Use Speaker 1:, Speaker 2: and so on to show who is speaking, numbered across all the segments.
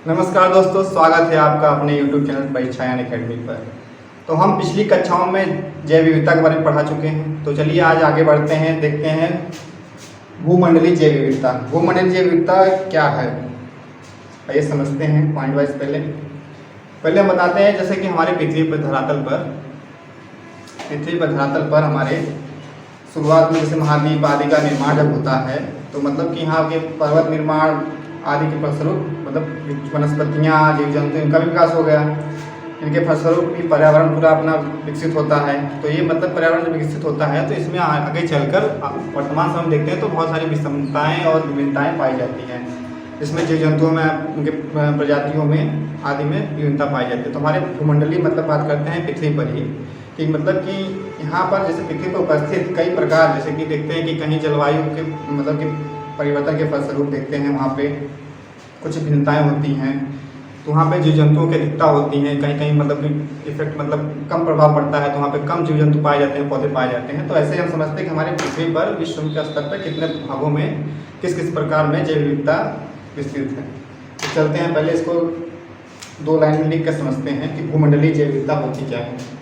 Speaker 1: नमस्कार दोस्तों, स्वागत है आपका अपने YouTube चैनल परीक्षायान अकेडमी पर। तो हम पिछली कक्षाओं में जैव विविधता के बारे में पढ़ा चुके हैं। तो चलिए आज आगे बढ़ते हैं, देखते हैं भूमंडलीय जैव विविधता। भूमंडलीय जैव विविधता क्या है, आइए समझते हैं पॉइंट वाइज। पहले हम बताते हैं जैसे कि हमारे पृथ्वी पर धरातल पर हमारे शुरुआत में जैसे महाद्वीप आदि का निर्माण जब होता है तो मतलब कि यहाँ के पर्वत निर्माण आदि के फलस्वरूप मतलब वनस्पतियाँ जीव जंतु इनका भी विकास हो गया। इनके फलस्वरूप भी पर्यावरण पूरा अपना विकसित होता है। तो ये मतलब पर्यावरण जब विकसित होता है तो इसमें आगे चलकर वर्तमान समय देखते हैं तो बहुत सारी विषमताएँ और विभिन्नताएँ पाई जाती हैं, जिसमें जीव जंतुओं में उनके प्रजातियों में आदि में विभिन्नता पाई जाती है। तो हमारे भूमंडलीय मतलब बात करते हैं पृथ्वी पर ही कि मतलब कि यहाँ पर जैसे पृथ्वी पर उपस्थित कई प्रकार जैसे कि देखते हैं कि कहीं जलवायु के मतलब कि परिवर्तन के फलस्वरूप देखते हैं वहाँ पे कुछ भिन्नताएँ होती हैं। तो वहाँ पे जीव जंतुओं की अधिकता होती हैं, कहीं कहीं मतलब कि इफेक्ट मतलब कम प्रभाव पड़ता है तो वहाँ पे कम जीव जंतु पाए जाते हैं, पौधे पाए जाते हैं। तो ऐसे हम समझते हैं कि हमारे पृथ्वी पर विश्व के स्तर पर कितने भागों में किस किस प्रकार में जैव विविधता विस्तृत है। तो चलते हैं, पहले इसको दो लाइन में लिख कर समझते हैं कि भूमंडलीय जैव विविधता होती क्या है।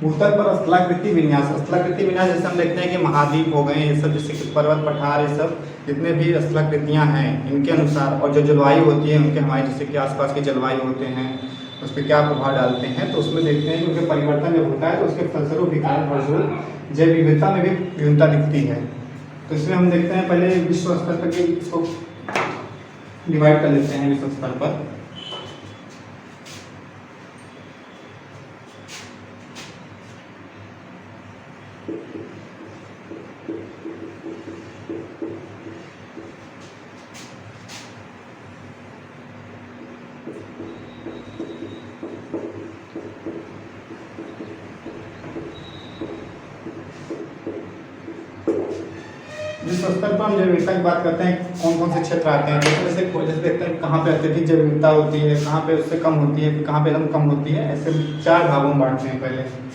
Speaker 1: भूतल पर स्थलाकृति विन्यास जैसे हम देखते हैं कि महाद्वीप हो गए, ये सब जैसे कि पर्वत पठार, ये सब जितने भी स्थलाकृतियाँ हैं इनके अनुसार और जो जलवायु होती है उनके हमारे जैसे कि आसपास के जलवायु होते हैं उस पर क्या प्रभाव डालते हैं, तो उसमें देखते हैं कि उनके परिवर्तन जब होता है तो उसके फलस्वरूप फलस्वरूप जैव विविधता में भी विभिन्नता दिखती है। तो इसमें हम देखते हैं पहले विश्व स्तर पर कि इसको डिवाइड कर लेते हैं। विश्व स्तर पर विश्व स्तर पर हम जैव विविधता की बात करते हैं, कौन कौन से क्षेत्र आते हैं। जैसे देखते हैं कहाँ पे अत्यधिक जैव विविधता होती है, कहाँ पे उससे कम होती है, कहाँ पे एकदम कम होती है। ऐसे 4 भागों में बांटते हैं। पहले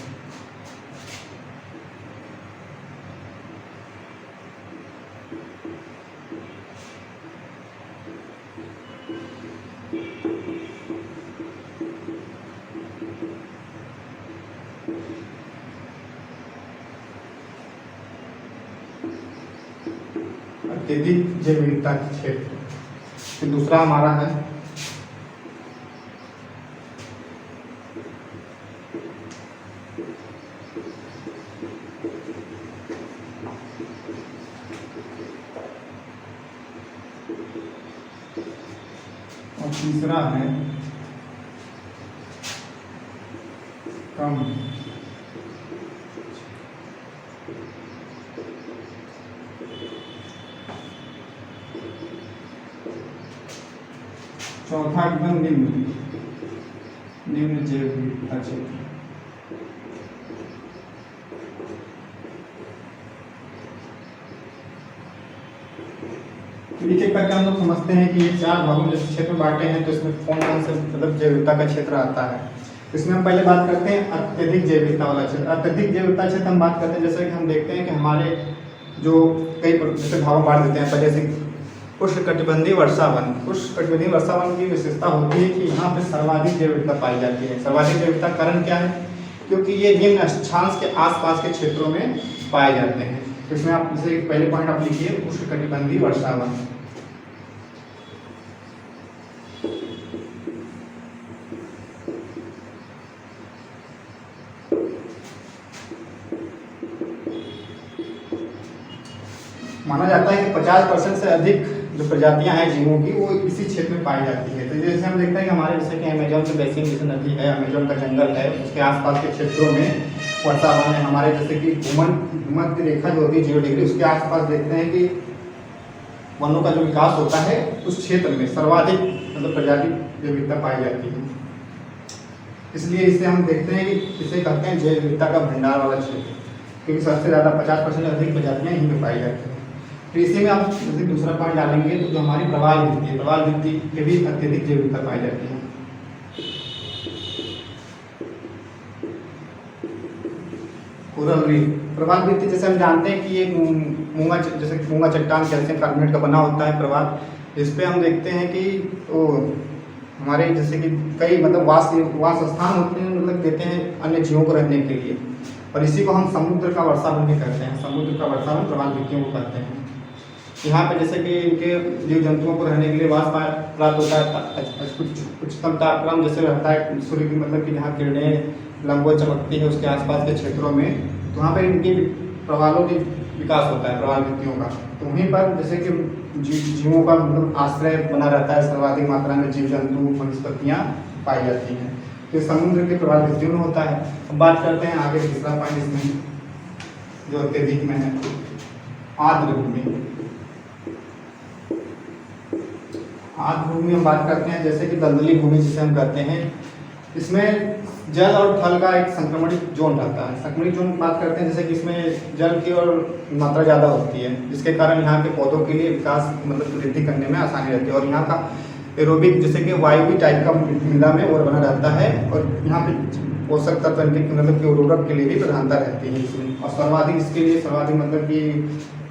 Speaker 1: अत्यधिक जैव विविधता क्षेत्र, फिर दूसरा हमारा है और तीसरा है कम चौथा एकदम निम्न जैव विविधता क्षेत्र। एक एक करके हम लोग समझते हैं कि ये 4 भागों में जैसे क्षेत्र बांटे हैं तो इसमें कौन कौन से मतलब जैव विविधता का क्षेत्र आता है। इसमें हम पहले बात करते हैं अत्यधिक जैव विविधता वाला क्षेत्र। अत्यधिक जैव विविधता क्षेत्र हम बात करते हैं जैसे कि हम देखते हैं कि हमारे जो कई जैसे भागों बांट देते हैं, पहले से उष्णकटिबंधीय वर्षा वन। उष्णकटिबंधीय वर्षा वन की विशेषता होती है कि यहाँ पे सर्वाधिक जैव विविधता पाई जाती है। सर्वाधिक जैव विविधता कारण क्या है? क्योंकि ये निम्न अक्षांश के आसपास के क्षेत्रों में पाए जाते हैं। तो इसमें आप इसे पहले पॉइंट आप लिखिए, उष्णकटिबंधीय वर्षा वन। माना जाता है कि 50% से अधिक जो प्रजातियां हैं जीवों की वो इसी क्षेत्र में पाई जाती है। तो जैसे हम देखते हैं कि हमारे जैसे कि अमेजोन के बेसिन जैसे नदी है, अमेजोन का जंगल है, उसके आसपास के क्षेत्रों में वर्षा वन है। हमारे जैसे कि भूमध्य रेखा जो होती है 0 डिग्री, उसके आसपास देखते हैं कि वनों का जो विकास होता है उस क्षेत्र में सर्वाधिक मतलब प्रजाति विविधता पाई जाती है। इसलिए इसे हम देखते हैं कि इसे कहते हैं जैव विविधता का भंडार वाला क्षेत्र, क्योंकि सबसे ज़्यादा 50% अधिक प्रजातियाँ यहीं पर पाई जाती हैं। तो इसी में आप जैसे दूसरा पॉइंट डालेंगे तो जो हमारी प्रवाल भित्ति है, प्रवाल भित्ति के भी अत्यधिक जैव विविधता पाई जाती है। कोरल रीफ, प्रवाल भित्ति जैसे हम जानते हैं कि ये मूंगा जैसे मूंगा चट्टान कैल्शियम कार्बोनेट का बना होता है प्रवाल। इस पे हम देखते हैं कि तो हमारे जैसे कि कई मतलब वास स्थान होते हैं, मतलब देते हैं अन्य जीवों को रहने के लिए, और इसी को हम समुद्र का वर्षावन भी कहते हैं। समुद्र का वर्षावन प्रवाल भित्तियों को कहते हैं। यहाँ पे जैसे कि इनके जीव जंतुओं को रहने के लिए वास प्राप्त होता है। उच्चतम तापक्रम जैसे रहता है सूर्य की, मतलब कि जहाँ किरणें लंबवत चमकती है उसके आसपास के क्षेत्रों में, तो वहाँ पर इनकी प्रवालों की विकास होता है, प्रवाल भित्तियों का। तो वहीं पर जैसे कि जीवों का मतलब आश्रय बना रहता है, सर्वाधिक मात्रा में जीव जंतु वनस्पतियाँ पाई जाती हैं। तो समुद्र के प्रवाल भित्तियों में होता है। अब बात करते हैं आगे तीसरा पॉइंट इसमें जो अत्यधिक में है, आर्द्र भूमि। आर्द्र भूमि हम बात करते हैं जैसे कि दलदली भूमि जिसे हम कहते हैं। इसमें जल और थल का एक संक्रमणित जोन रहता है। संक्रमणित जोन बात करते हैं जैसे कि इसमें जल की और मात्रा ज़्यादा होती है, जिसके कारण यहाँ के पौधों के लिए विकास मतलब वृद्धि करने में आसानी रहती है। और यहाँ का एरोबिक जैसे कि वायु टाइप का मृदा में और बना रहता है, और यहाँ पे पोषक तत्व मतलब कि उर्वरक के लिए भी प्रधानता रहती है इसमें। और सर्वाधिक इसके लिए सर्वाधिक मतलब कि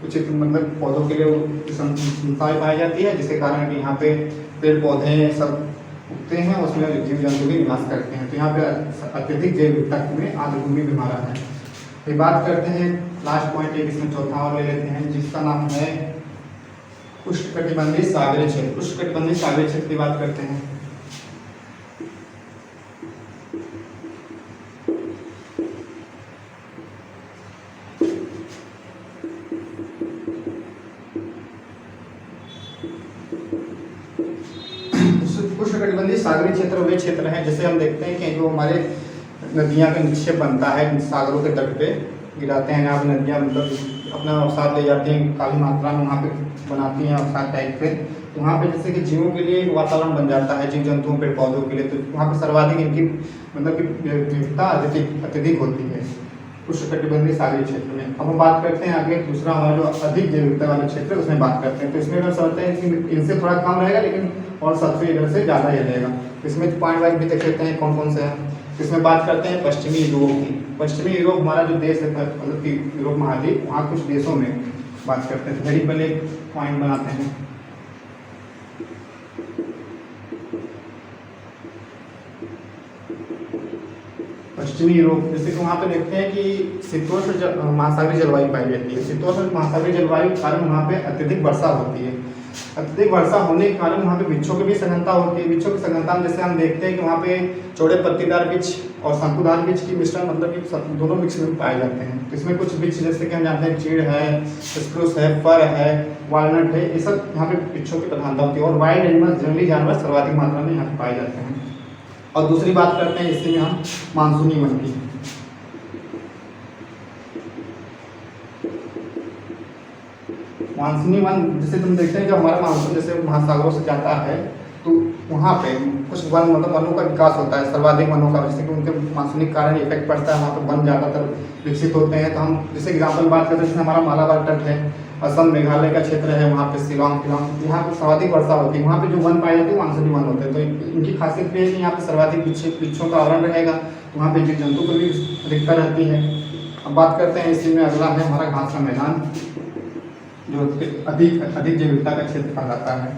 Speaker 1: उचित मतलब पौधों के लिए संस्थाएं पाई जाती है, जिसके कारण कि यहाँ पे पेड़ पौधे सब उगते हैं, उसमें जीव जंतु भी निवास करते हैं। तो यहाँ पे अत्यधिक जैव विविधता में आर्द्र भूमि भी हमारा है। फिर बात करते हैं लास्ट पॉइंट एक इसमें चौथा और ले लेते हैं, जिसका नाम है उष्णकटिबंधीय सागरीय क्षेत्र। उष्णकटिबंधीय सागरीय क्षेत्र की बात करते हैं। उष्णकटिबंधीय सागरीय क्षेत्र वे क्षेत्र हैं जैसे हम देखते हैं कि जो हमारे नदियाँ का निक्षेप बनता है सागरों के तट पे गिराते हैं। यहाँ नदियाँ मतलब अपना अवसाद ले जाती हैं, काफ़ी मात्रा में वहाँ पे बनाती हैं अवसाद टाइप पे। तो वहाँ पे जैसे कि जीवों के लिए एक वातावरण बन जाता है, जीव जंतुओं पेड़ पौधों के लिए। तो वहाँ पे सर्वाधिक इनकी मतलब कि विविधता अत्यधिक होती है उष्णकटिबंधीय सागरीय क्षेत्र में। अब हम बात करते हैं आगे दूसरा हमारा जो अधिक जैव विविधता वाले क्षेत्र है उसमें बात करते हैं। तो इसमें अगर समझते हैं कि इनसे थोड़ा कम रहेगा, लेकिन और सबसे इधर से ज़्यादा ही रहेगा। इसमें पॉइंट वाइज भी देख लेते हैं कौन कौन से हैं। इसमें बात करते हैं पश्चिमी यूरोप की। पश्चिमी यूरोप हमारा जो देश है मतलब कि यूरोप महाद्वीप, वहाँ कुछ देशों में बात करते हैं। तो पहले पहले पॉइंट बनाते हैं। पश्चिमी यूरोप जैसे कि वहाँ पे देखते हैं कि शीतोष्ण महासागरीय जलवायु पाई जाती है। शीतोष्ण महासागरीय जलवायु के कारण वहाँ पे अत्यधिक वर्षा होती है। अत्यधिक वर्षा होने के कारण वहाँ पे वृक्षों की भी सघनता होती है। वृक्षों की सघनता में जैसे हम देखते हैं कि वहाँ पे चौड़े पत्तीदार वृक्ष और शंकुधार वृक्ष की मिश्रण मतलब कि दोनों वृक्ष में पाए जाते हैं। तो इसमें कुछ वृक्ष जैसे कि हम जानते हैं चीड़ है, स्प्रूस है, फर है, वालनट है, ये सब यहाँ पे वृक्षों की प्रधानता होती है। और वाइल्ड एनिमल जंगली जानवर सर्वाधिक मात्रा में यहाँ पे पाए जाते हैं। और दूसरी बात करते हैं इससे में हम मानसूनी वन की। मानसूनी वन जैसे तुम देखते हैं जब हमारा मानसून जैसे महासागरों से जाता है तो वहाँ पे कुछ वन मतलब वनों का विकास होता है, सर्वाधिक वनों का, जैसे कि उनके मानसूनी कारण इफेक्ट पड़ता है, वहाँ पे वन ज़्यादातर विकसित होते हैं। तो हम जैसे एग्जाम्पल बात करते हैं जैसे हमारा मालाबार तट है, असम मेघालय का क्षेत्र है, वहाँ पे शिलोंग, यहाँ पे सर्वाधिक वर्षा होती है। वहाँ पे जो वन पाए जाते हैं मानसूनी वन होते हैं। तो इनकी खासियत ये है कि यहाँ पे सर्वाधिक वृक्षों का आवरण रहेगा, तो वहाँ पे जीव जंतु को भी अधिकता रहती है। अब बात करते हैं इसी में अगला है हमारा घास का मैदान, जो अधिक अधिक जैव विविधता का क्षेत्र कहलाता है।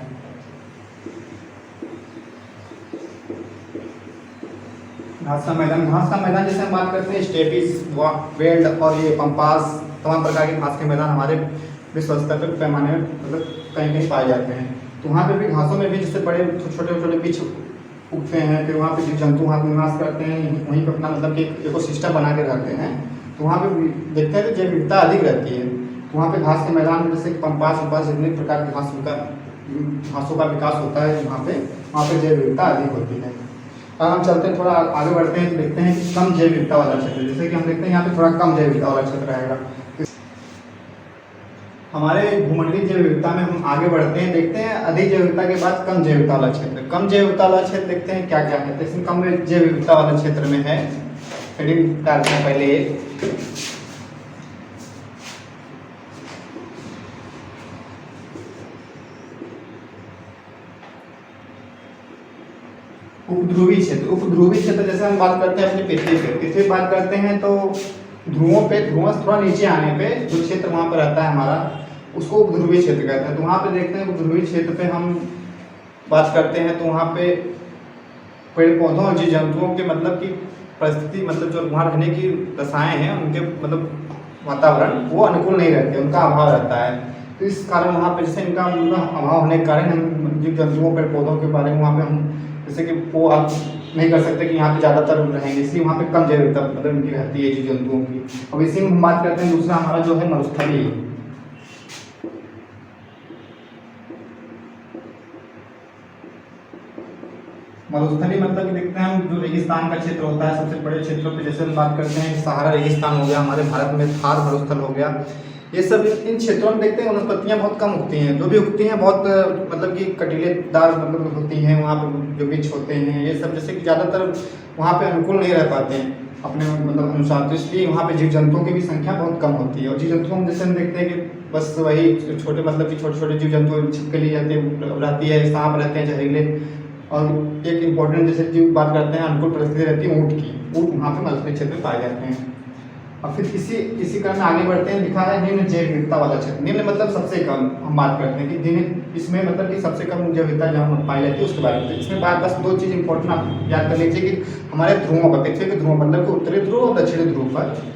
Speaker 1: घास का मैदान जैसे हम बात करते हैं स्टेपीज, वेल्ड और ये पंपास, तमाम प्रकार के घास के मैदान हमारे विश्व स्तर पर पैमाने में मतलब कहीं कहीं पाए जाते हैं। तो वहाँ पे भी घासों में भी जैसे बड़े छोटे छोटे पिच उगते हैं, फिर वहाँ पे जीव जंतु वहाँ निवास करते हैं, वहीं पर अपना मतलब कि इकोसिस्टम बना के रहते हैं। तो वहाँ पे देखते हैं कि जैव विविधता अधिक रहती है। तो वहाँ पे घास के मैदान में जैसे पंपास जितने प्रकार के घासों का विकास होता है वहाँ पे जैव विविधता अधिक होती है। और हम चलते हैं थोड़ा आगे बढ़ते हैं तो देखते हैं कि कम जैव विविधता वाला क्षेत्र, जैसे कि हम देखते हैं यहाँ पे थोड़ा कम जैव विविधता वाला क्षेत्र रहेगा। हमारे भूमंडलीय जैव विविधता में हम आगे बढ़ते हैं, देखते हैं अधिक जैव विविधता के बाद कम जैव विविधता वाला क्षेत्र। कम जैव विविधता वाला क्षेत्र देखते हैं क्या क्या है। जैसे कम जैव विविधता वाला क्षेत्र में है, हेडिंग डालते हैं पहले एक उपध्रुवी क्षेत्र जैसे हम बात करते हैं अपनी पृथ्वी पे बात करते हैं तो ध्रुवों से थोड़ा नीचे आने पे जो क्षेत्र वहाँ पर रहता है हमारा, उसको उपध्रुवी क्षेत्र कहते हैं। तो वहाँ पे देखते हैं उपध्रुवी क्षेत्र पे हम बात करते हैं तो वहाँ पे पेड़ पौधों और जीव जंतुओं के मतलब की परिस्थिति, मतलब जो वहाँ रहने की दशाएं हैं उनके मतलब वातावरण वो अनुकूल नहीं रहते, उनका अभाव रहता है। तो इस कारण वहाँ पे जैसे इनका अभाव होने के कारण हम जीव जंतुओं पेड़ पौधों के बारे में वहाँ पे हम जैसे कि वो आप नहीं कर सकते कि यहाँ पे ज़्यादातर रहेंगे, इसलिए वहाँ पे कम जैव विविधता मतलब इनकी रहती है जीव जंतुओं की। अब इसी में हम बात करते हैं दूसरा हमारा जो है मरुस्थलीय। मरुस्थलीय मतलब देखते हैं हम जो रेगिस्तान का क्षेत्र होता है, सबसे बड़े क्षेत्रों पे जैसे हम बात करते हैं सहारा रेगिस्तान हो गया, हमारे भारत में थार मरुस्थल हो गया, ये सब इन क्षेत्रों में देखते हैं वनस्पतियाँ बहुत कम उगती हैं। जो भी उगती हैं बहुत मतलब कि कटीलेदार मतलब होती हैं, वहाँ पर जो वृक्ष होते हैं ये सब जैसे कि ज़्यादातर वहाँ पे अनुकूल नहीं रह पाते हैं अपने मतलब अनुसार, तो इसलिए वहाँ पे जीव जंतुओं की भी संख्या बहुत कम होती है। और जीव जंतुओं में जैसे हम देखते हैं कि बस वही छोटे मतलब कि छोटे छोटे जीव जंतु छिपके लिए जाते रहती है, सांप रहते हैं जहरीले। और एक इम्पोर्टेंट जैसे जीव बात करते हैं अनुकूल परिस्थिति रहती है ऊँट की, ऊँट वहाँ पे मरुस्थलीय क्षेत्र में पाए जाते हैं। और फिर इसी क्रम में आगे बढ़ते हैं, लिखा है निम्न जैव विविधता वाला क्षेत्र। निम्न मतलब सबसे कम हम बात करते हैं कि इसमें मतलब कि सबसे कम जैव विविधता जहाँ पाई जाती है उसके बारे में। इसमें बात बस दो चीज़ इंपॉर्टेंट आप याद कर लीजिए कि हमारे ध्रुवों पर, पृथ्वी के ध्रुव मतलब कि उत्तरी ध्रुव और दक्षिणी ध्रुव पर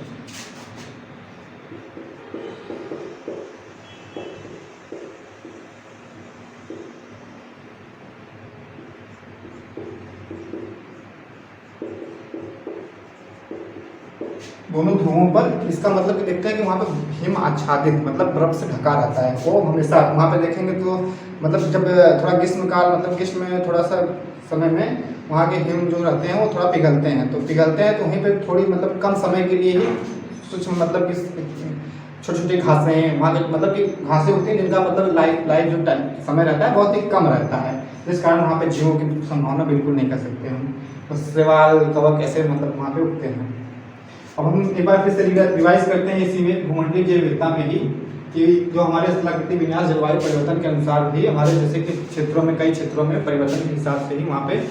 Speaker 1: दोनों ध्रुवों पर इसका मतलब कि देखते हैं कि वहाँ पे हिम आच्छादित मतलब बर्फ से ढका रहता है। वो हमेशा वहाँ पे देखेंगे तो मतलब जब थोड़ा ग्रीष्म काल मतलब ग्रीष्म में थोड़ा सा समय में वहाँ के हिम जो रहते हैं वो थोड़ा पिघलते हैं तो वहीं पे थोड़ी मतलब कम समय के लिए ही सूक्ष्म मतलब कि छोटी छोटी घासें वहाँ के मतलब कि घासें होती हैं जिनका मतलब लाइफ जो समय रहता है बहुत ही कम रहता है, जिस कारण वहाँ पे जीवों की संभावना बिल्कुल नहीं कर सकते हम। बस शैवाल कवक ऐसे मतलब वहाँ पे उगते हैं। अब हम एक बार फिर से रिवाइज करते हैं इसी में भूमंडलीय जैव विविधता में ही कि जो हमारे स्थलाकृति विन्यास जलवायु परिवर्तन के अनुसार भी हमारे जैसे कि क्षेत्रों में कई क्षेत्रों में परिवर्तन के हिसाब से ही वहाँ पे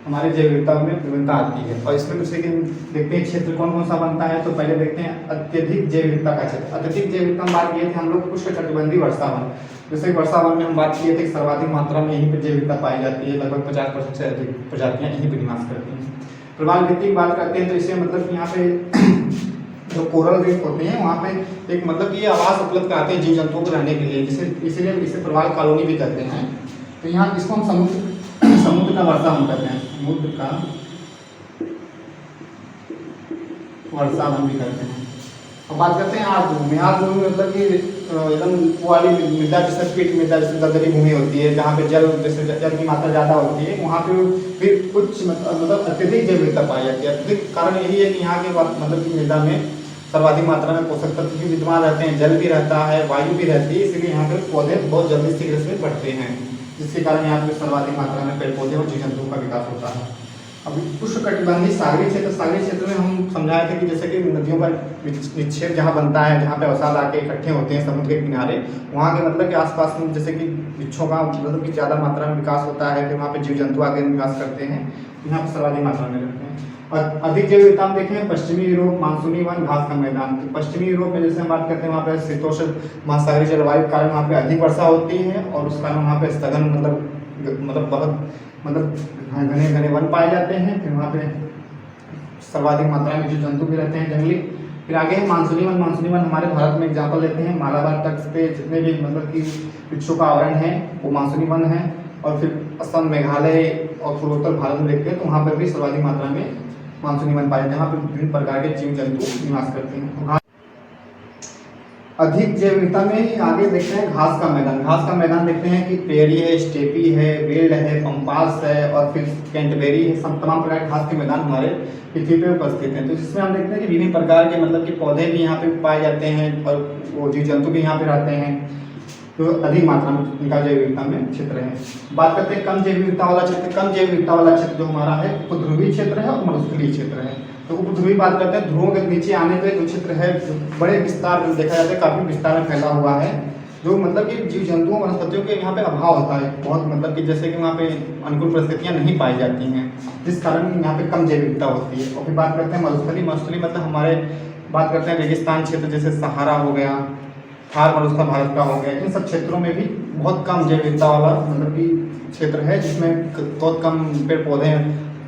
Speaker 1: हमारे जैव विविधता में विभिन्नता आती है। और इसमें जैसे कि देखते हैं क्षेत्र कौन कौन सा बनता है, तो पहले देखते हैं अत्यधिक जैव विविधता का क्षेत्र। अत्यधिक जैव विविधता में बात किए थे हम लोग उष्णकटिबंधीय वर्षावन, जैसे वर्षावन में हम बात किए थे सर्वाधिक मात्रा में यहीं पर जैव विविधता पाई जाती है, लगभग 50% से अधिक प्रजातियाँ यहीं पर निवास करती हैं। प्रवाल भित्ति की बात करते हैं तो इसे मतलब यहाँ पे जो कोरल रीफ होते हैं वहाँ पे एक मतलब ये आवास उपलब्ध कराते हैं जीव जंतुओं को रहने के लिए, जिसे इसीलिए इसे प्रवाल कॉलोनी भी कहते हैं। तो यहाँ इसको हम समुद्र का वर्षावन कहते हैं, समुद्र का वर्षावन भी कहते हैं। अब बात करते हैं आर्द्र भूमि मतलब कि एकदम वो वाली मृदा जैसे पीठ मृदा जैसे दलदली भूमि होती है जहाँ पे जल की मात्रा ज़्यादा होती है, वहाँ पे फिर कुछ मतलब अत्यधिक जैव विविधता पाई जाती है। अत्यधिक कारण यही है कि यहाँ के मतलब की मृदा में सर्वाधिक मात्रा में पोषक तत्व भी विद्यमान रहते हैं, जल भी रहता है, वायु भी रहती है, इसलिए यहाँ पे पौधे बहुत जल्दी शीघ्र से बढ़ते हैं, जिसके कारण यहाँ पे सर्वाधिक मात्रा में पेड़ पौधे और जीव जंतुओं का विकास होता है। अब उष्णकटिबंधीय सागरीय क्षेत्र में हम समझाए थे कि जैसे कि नदियों पर निक्षेप जहाँ बनता है, जहाँ पे अवसाद आके इकट्ठे होते हैं समुद्र के किनारे, वहाँ के मतलब के आसपास में जैसे कि वृक्षों का मतलब कि ज़्यादा मात्रा में विकास होता है, फिर वहाँ पे जीव जंतु आके निवास करते हैं। यहाँ पर सर्वाधिक मात्रा में रहते हैं। और अधिक जैव विविधता हम देखें पश्चिमी यूरोप, मानसूनी वन, घास का मैदान। तो पश्चिमी यूरोप में जैसे हम बात करते हैं वहाँ पे शीतोष्ण महासागरीय जलवायु के कारण वहाँ पे अधिक वर्षा होती है और उस कारण वहाँ पे स्थगन मतलब बहुत घने घने वन पाए जाते हैं। फिर वहाँ पे सर्वाधिक मात्रा में जीव जंतु भी रहते हैं जंगली। फिर आगे है मानसूनी वन। मानसूनी वन हमारे भारत में एग्जाम्पल लेते हैं मालाबार तट पे जितने भी मतलब कि वृक्षों का आवरण है वो मानसूनी वन है। और फिर असम, मेघालय और पूर्वोत्तर भारत में देखते हैं तो वहाँ पर भी सर्वाधिक मात्रा में मानसूनी वन पाए जाते हैं। वहाँ पर विभिन्न प्रकार के जीव जंतु निवास करते हैं। अधिक जैव विविधता में ही आगे देखते हैं घास का मैदान। घास का मैदान देखते हैं कि प्रेरी है, स्टेपी है, वेल्ड है, पंपास है और फिर कैंटबेरी है। सब तमाम प्रकार के घास के मैदान हमारे पृथ्वी पे उपस्थित हैं। तो जिसमें हम देखते हैं कि विभिन्न प्रकार के मतलब कि पौधे भी यहाँ पे पाए जाते हैं और वो जीव जंतु भी यहाँ पे रहते हैं। तो अधिक मात्रा में इनका जैव विविधता में क्षेत्र है। बात करते हैं कम जैव विविधता वाला क्षेत्र। कम जैव विविधता वाला क्षेत्र जो हमारा है उपध्रुवीय क्षेत्र है और मरुस्थलीय क्षेत्र है। तो उपध्रुवीय बात करते हैं ध्रुवों के नीचे आने पे जो क्षेत्र है बड़े विस्तार में देखा जाता है, काफी विस्तार में फैला हुआ है। जो मतलब कि जीव जंतुओं वनस्पतियों के यहाँ पे अभाव होता है बहुत, मतलब कि जैसे कि वहाँ पे अनुकूल परिस्थितियाँ नहीं पाई जाती हैं जिस कारण यहाँ पे कम जैव विविधता होती है। और फिर बात करते हैं मरुस्थलीय। मरुस्थलीय मतलब हमारे बात करते हैं रेगिस्तान क्षेत्र जैसे सहारा हो गया, थार मरुस्थल भारत का हो गया। इन सब क्षेत्रों में भी बहुत कम जैव विविधता वाला मतलब कि क्षेत्र है जिसमें बहुत कम पेड़ पौधे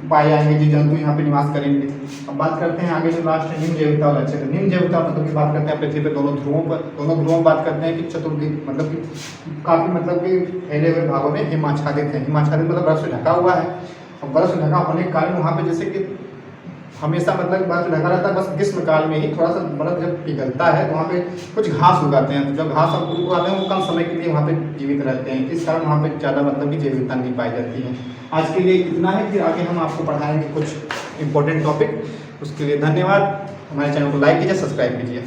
Speaker 1: पाए जाएंगे, जीव जंतु यहाँ पे निवास करेंगे। अब बात करते हैं आगे जो लास्ट है निम्न जैव विविधता वाला क्षेत्र। निम्न जैव विविधता मतलब की बात करते हैं पृथ्वी पे दोनों ध्रुवों बात करते हैं कि चतुर्दिक मतलब कि काफी मतलब कि फैले हुए भागों में हिमाच्छादित है। हिमाच्छादित मतलब बर्फ से ढका हुआ है और बर्फ से ढका होने के कारण वहाँ पे जैसे कि हमेशा मतलब बर्फ ढका रहता है, बस ग्रीष्म काल में ही थोड़ा सा बर्फ जब पिघलता है तो वहाँ पे कुछ घास उगाते हैं। तो जब घास और उगाते हैं वो कम समय के लिए वहाँ पे जीवित रहते हैं, इस कारण वहाँ पे ज़्यादा मतलब कि जैव विविधता नहीं पाई जाती है। आज के लिए इतना है, फिर आगे हम आपको पढ़ाएंगे कुछ इंपॉर्टेंट टॉपिक। उसके लिए धन्यवाद। हमारे चैनल को लाइक कीजिए, सब्सक्राइब कीजिए।